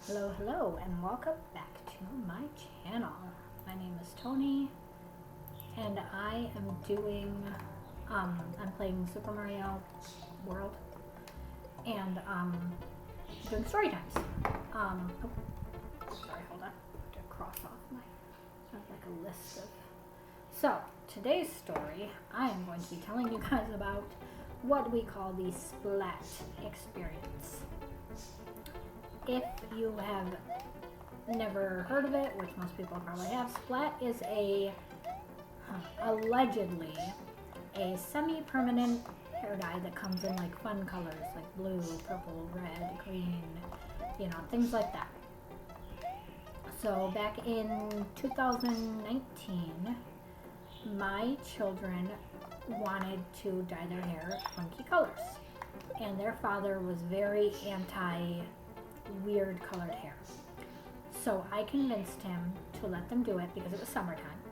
Hello, hello, and welcome back to my channel. My name is Tony, and I am I'm playing Super Mario World, and doing story times. Sorry, hold on. I have to cross off my, I have like a list of. So, today's story, I am going to be telling you guys about what we call the Splat experience. If you have never heard of it, which most people probably have, Splat is allegedly a semi-permanent hair dye that comes in like fun colors like blue, purple, red, green, things like that. So back in 2019, my children wanted to dye their hair funky colors, and their father was very anti weird colored hair. So I convinced him to let them do it because it was summertime.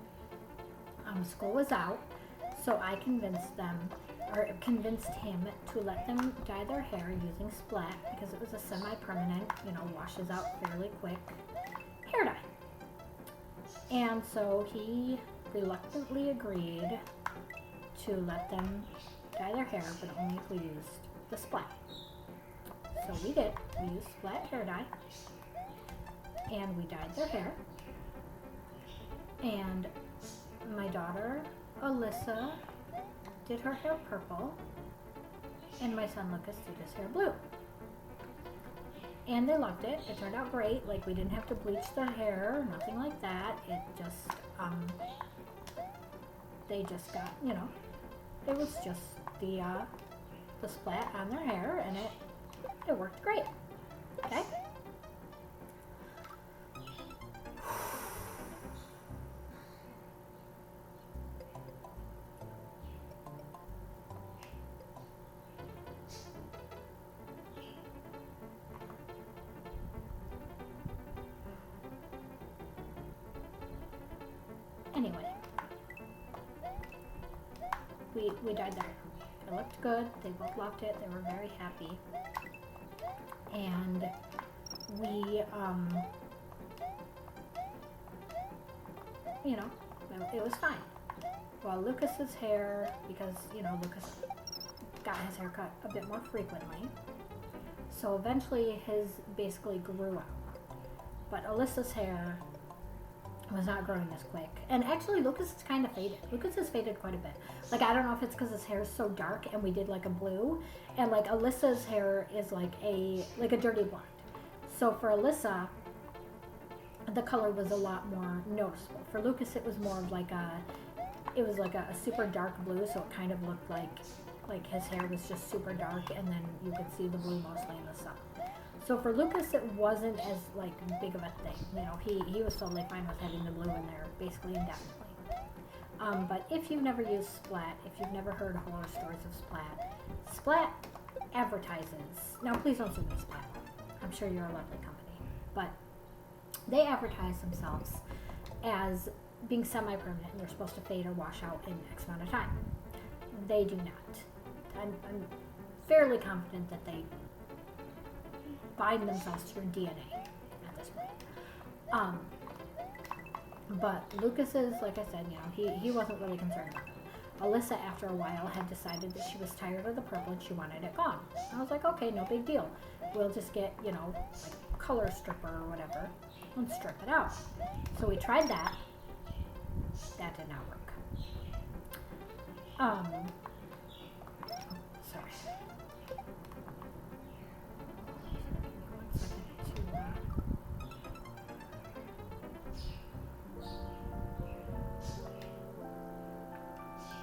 School was out, so I convinced him to let them dye their hair using Splat because it was a semi-permanent, washes out fairly quick hair dye. And so he reluctantly agreed to let them dye their hair, but only if we used the Splat. So we did. We used Splat hair dye, and we dyed their hair. And my daughter, Alyssa, did her hair purple, and my son, Lucas, did his hair blue. And they loved it. It turned out great. Like, we didn't have to bleach their hair, nothing like that. It just, they just got, it was just the Splat on their hair, and it worked great. Okay? Anyway, we dyed their hair. It looked good. They both loved it. They were very happy. And we, it was fine. Well, Lucas's hair, because, Lucas got his hair cut a bit more frequently, so eventually his basically grew out. But Alyssa's hair was not growing as quick. And actually, Lucas is kind of faded. Lucas has faded quite a bit. Like, I don't know if it's because his hair is so dark and we did like a blue, and like Alyssa's hair is like a dirty blonde. So for Alyssa, the color was a lot more noticeable. For Lucas, it was more of like a super dark blue, so it kind of looked like his hair was just super dark, and then you could see the blue mostly in the sun. So for Lucas, it wasn't as like big of a thing. He was totally fine with having the blue in there, basically indefinitely. But if you've never used Splat, if you've never heard horror stories of Splat advertises. Now, please don't sue me, Splat. I'm sure you're a lovely company, but they advertise themselves as being semi-permanent, and they're supposed to fade or wash out in X amount of time. They do not. I'm fairly confident that they bind themselves to your DNA at this point. But Lucas's, like I said, he wasn't really concerned about it. Alyssa, after a while, had decided that she was tired of the purple and she wanted it gone. I was like, okay, no big deal. We'll just get, like color stripper or whatever and strip it out. So we tried that. That did not work. Sorry.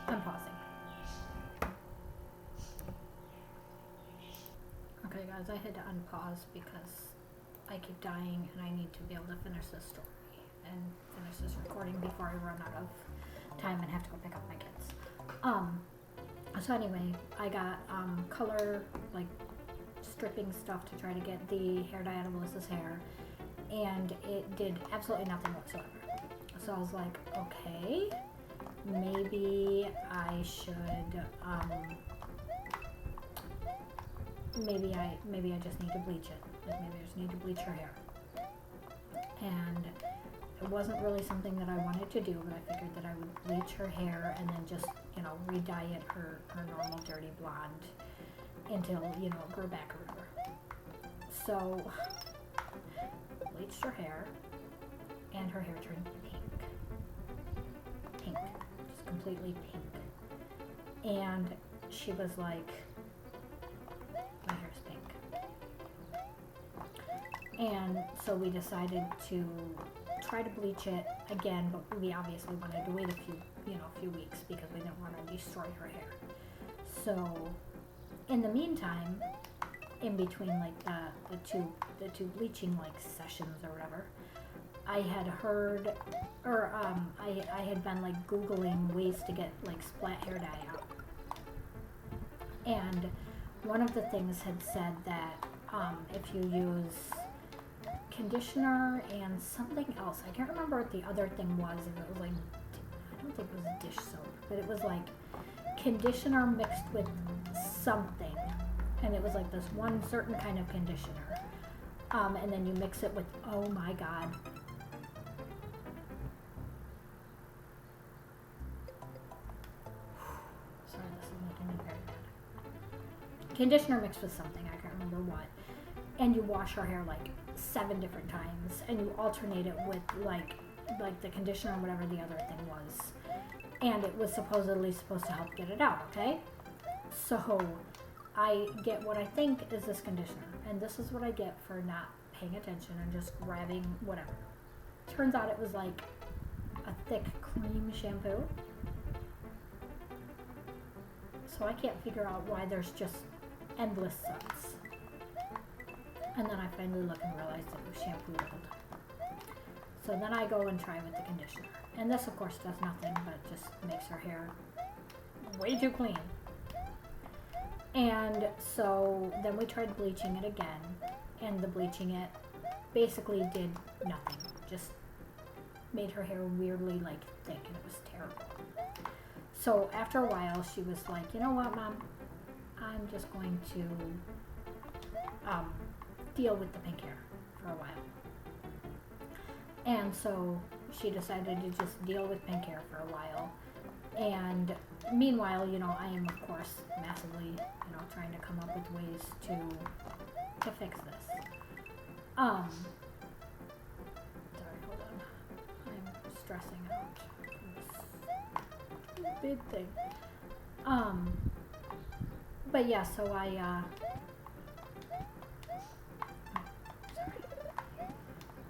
I'm pausing. Okay, guys, I had to unpause because I keep dying and I need to be able to finish this story and finish this recording before I run out of time and have to go pick up my kids. So anyway, I got color, like stripping stuff to try to get the hair dye out of Alyssa's hair, and it did absolutely nothing whatsoever. So I was like, okay, maybe I should, maybe I just need to bleach it. Like, maybe I just need to bleach her hair. and it wasn't really something that I wanted to do, but I figured that I would bleach her hair and then just, you know, re-dye it her normal dirty blonde until, you know, it grew back or whatever. So, bleached her hair, and her hair turned pink. Pink. Just completely pink. And she was like, my hair's pink. And so we decided to try to bleach it again, but we obviously wanted to wait a few weeks because we didn't want to destroy her hair. So in the meantime, in between like the two bleaching like sessions or whatever, I had heard, or I had been like Googling ways to get like Splat hair dye out. And one of the things had said that if you use conditioner and something else, I can't remember what the other thing was, if it was like, I don't think it was dish soap, but it was like conditioner mixed with something, and it was like this one certain kind of conditioner, and then you mix it with, oh my god, sorry, this is making me very mad. Conditioner mixed with something, I can't remember what, and you wash her hair like 7 different times, and you alternate it with like the conditioner and whatever the other thing was, and it was supposedly supposed to help get it out, okay? So I get what I think is this conditioner, and this is what I get for not paying attention and just grabbing whatever. Turns out it was like a thick cream shampoo. So I can't figure out why there's just endless suds. And then I finally look and realize it was shampoo the whole time. So then I go and try with the conditioner. And this, of course, does nothing but just makes her hair way too clean. And so then we tried bleaching it again. And the bleaching it basically did nothing. Just made her hair weirdly, like, thick. And it was terrible. So after a while, she was like, you know what, Mom? I'm just going to deal with the pink hair for a while. And so she decided to just deal with pink hair for a while. And meanwhile, you know, I am of course massively, you know, trying to come up with ways to fix this. Sorry, hold on. I'm stressing out from this big thing. But yeah, so I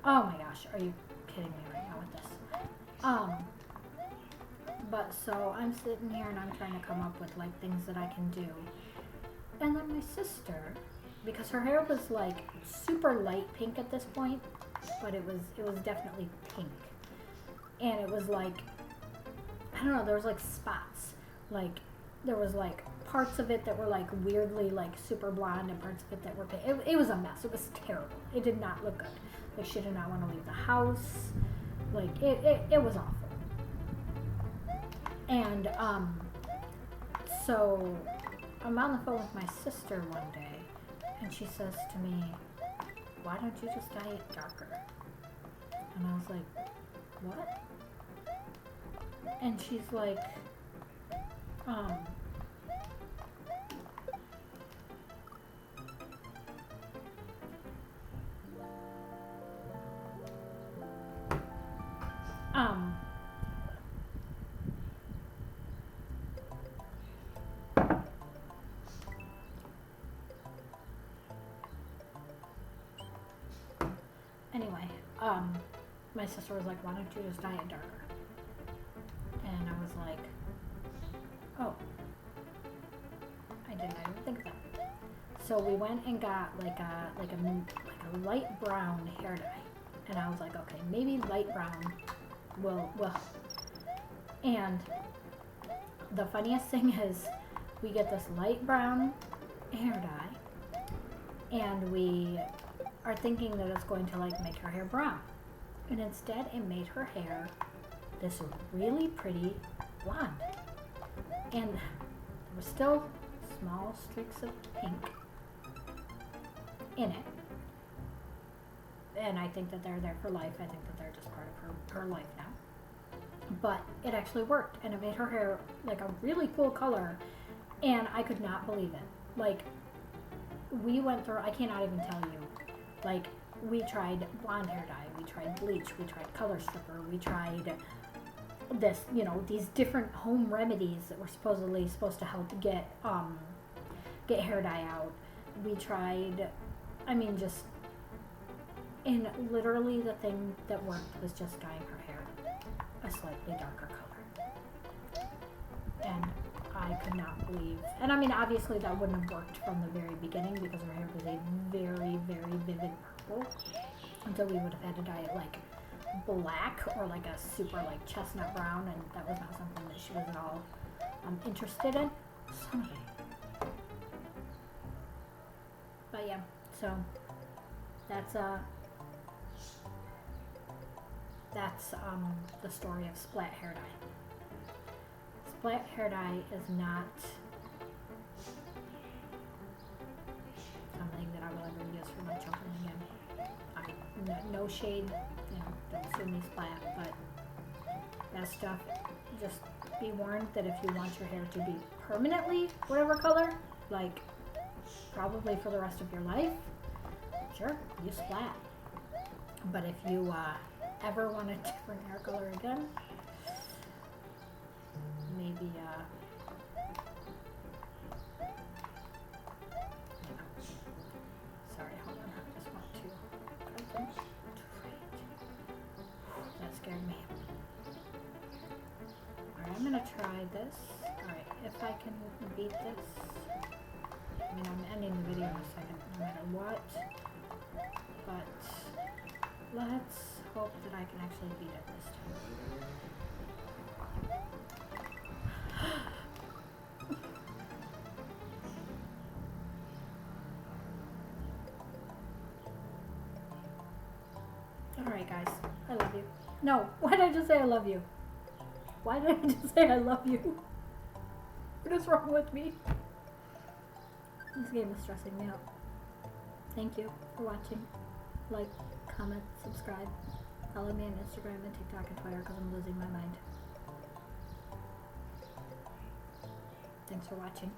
oh my gosh, are you kidding me right now with this? But so I'm sitting here and I'm trying to come up with like things that I can do. And then my sister, because her hair was like super light pink at this point, but it was definitely pink. And it was like, I don't know, there was like spots. Like there was like parts of it that were like weirdly like super blonde and parts of it that were pink. It was a mess. It was terrible. It did not look good. Like she did not want to leave the house. Like it was awful. And so I'm on the phone with my sister one day, and she says to me, "Why don't you just dye it darker?" And I was like, "What?" And she's like, anyway, my sister was like, "Why don't you just dye it darker?" And I was like, "Oh, I didn't even think of that." So we went and got like a light brown hair dye, and I was like, "Okay, maybe light brown will help." And the funniest thing is, we get this light brown hair dye, and we are thinking that it's going to like make her hair brown, and instead it made her hair this really pretty blonde, and there were still small streaks of pink in it. and I think that they're there for life. I think that they're just part of her life now. But it actually worked, and it made her hair like a really cool color, and I could not believe it. Like, we went through, I cannot even tell you, like, we tried blonde hair dye, we tried bleach, we tried color stripper, we tried this, you know, these different home remedies that were supposed to help get hair dye out. We tried, I mean, just, and literally the thing that worked was just dyeing her hair a slightly darker color. And I could not believe, and I mean, obviously that wouldn't have worked from the very beginning because her hair was a very, very vivid purple, until we would have had to dye it like black or like a super like chestnut brown, and that was not something that she was at all interested in. But yeah, so that's the story of Splat hair dye. Splat hair dye is not something that I will ever use for my children again. No shade, you know, don't sue me, Splat, but that stuff, just be warned that if you want your hair to be permanently whatever color, like probably for the rest of your life, sure, use Splat. But if you ever want a different hair color again, maybe sorry, hold on, I just want to that scared me. Alright, I'm gonna try this. Alright, if I can beat this, I mean, I'm ending the video in a second no matter what, but let's hope that I can actually beat it this time. Alright guys, I love you. No, why did I just say I love you? Why did I just say I love you? What is wrong with me? This game is stressing me out. Thank you for watching. Like, comment, subscribe. Follow me on Instagram and TikTok and Twitter because I'm losing my mind. Thanks for watching.